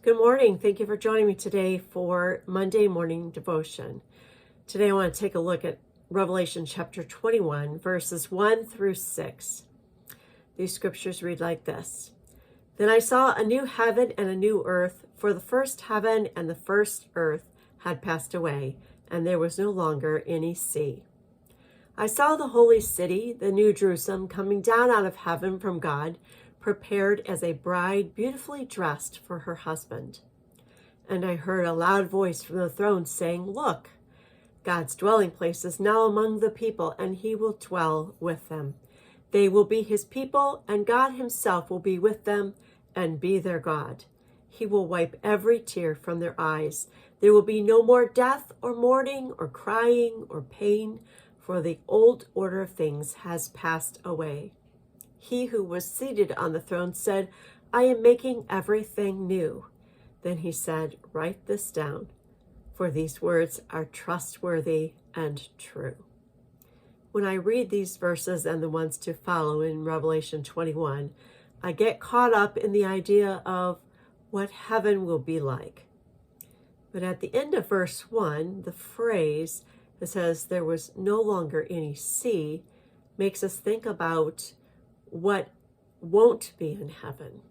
Good morning. Thank you for joining me today for Monday morning devotion. Today I want to take a look at Revelation chapter 21, verses 1 through 6. These scriptures read like this. Then I saw a new heaven and a new earth, for the first heaven and the first earth had passed away, and there was no longer any sea. I saw the holy city, the new Jerusalem, coming down out of heaven from God, prepared as a bride beautifully dressed for her husband. And I heard a loud voice from the throne saying, "Look, God's dwelling place is now among the people, and he will dwell with them. They will be his people, and God himself will be with them and be their God. He will wipe every tear from their eyes. There will be no more death or mourning or crying or pain, for the old order of things has passed away." He who was seated on the throne said, "I am making everything new." Then he said, "Write this down, for these words are trustworthy and true." When I read these verses and the ones to follow in Revelation 21, I get caught up in the idea of what heaven will be like. But at the end of verse 1, the phrase that says there was no longer any sea makes us think about what won't be in heaven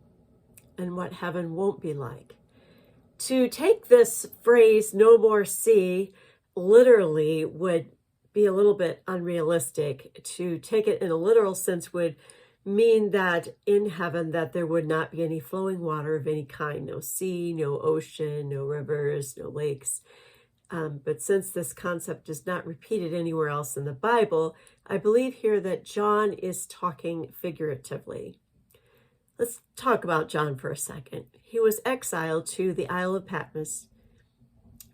and what heaven won't be like. To take this phrase, no more sea, literally would be a little bit unrealistic. To take it in a literal sense would mean that in heaven that there would not be any flowing water of any kind, no sea, no ocean, no rivers, no lakes. But since this concept is not repeated anywhere else in the Bible, I believe here that John is talking figuratively. Let's talk about John for a second. He was exiled to the Isle of Patmos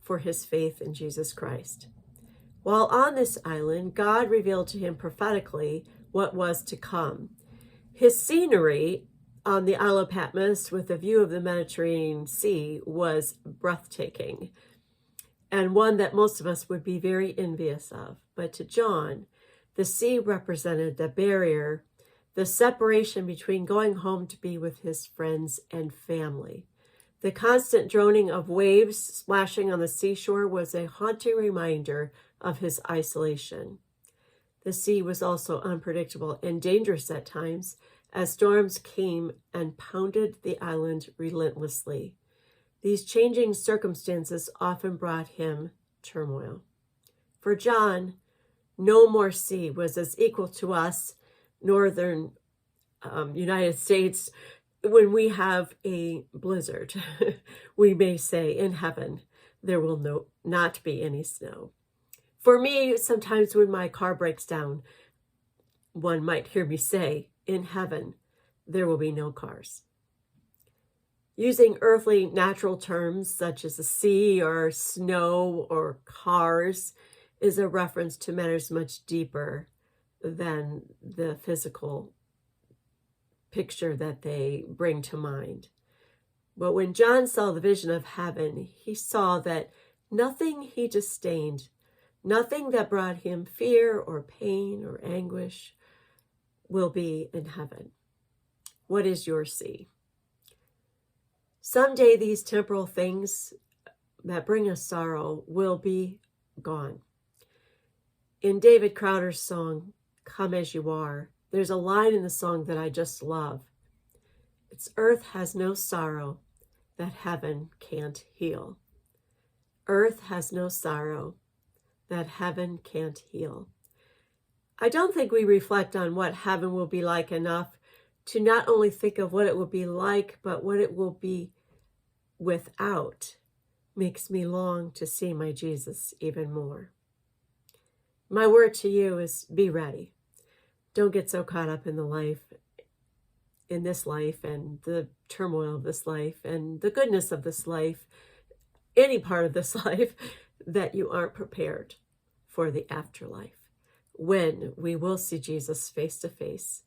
for his faith in Jesus Christ. While on this island, God revealed to him prophetically what was to come. His scenery on the Isle of Patmos with a view of the Mediterranean Sea was breathtaking, and one that most of us would be very envious of. But to John, the sea represented the barrier, the separation between going home to be with his friends and family. The constant droning of waves splashing on the seashore was a haunting reminder of his isolation. The sea was also unpredictable and dangerous at times, as storms came and pounded the island relentlessly. These changing circumstances often brought him turmoil. For John, no more sea was as equal to us, northern United States, when we have a blizzard. We may say in heaven, there will not be any snow. For me, sometimes when my car breaks down, one might hear me say, in heaven, there will be no cars. Using earthly natural terms such as the sea or snow or cars is a reference to matters much deeper than the physical picture that they bring to mind. But when John saw the vision of heaven, he saw that nothing he disdained, nothing that brought him fear or pain or anguish will be in heaven. What is your sea? Someday these temporal things that bring us sorrow will be gone. In David Crowder's song, "Come As You Are," there's a line in the song that I just love. It's "Earth has no sorrow that heaven can't heal." Earth has no sorrow that heaven can't heal. I don't think we reflect on what heaven will be like enough to not only think of what it will be like, but what it will be without. Makes me long to see my Jesus even more. My word to you is be ready. Don't get so caught up in this life and the turmoil of this life and the goodness of this life, any part of this life, that you aren't prepared for the afterlife, when we will see Jesus face to face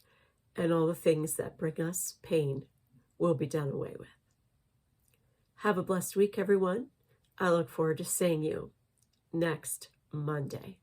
and all the things that bring us pain will be done away with. Have a blessed week, everyone. I look forward to seeing you next Monday.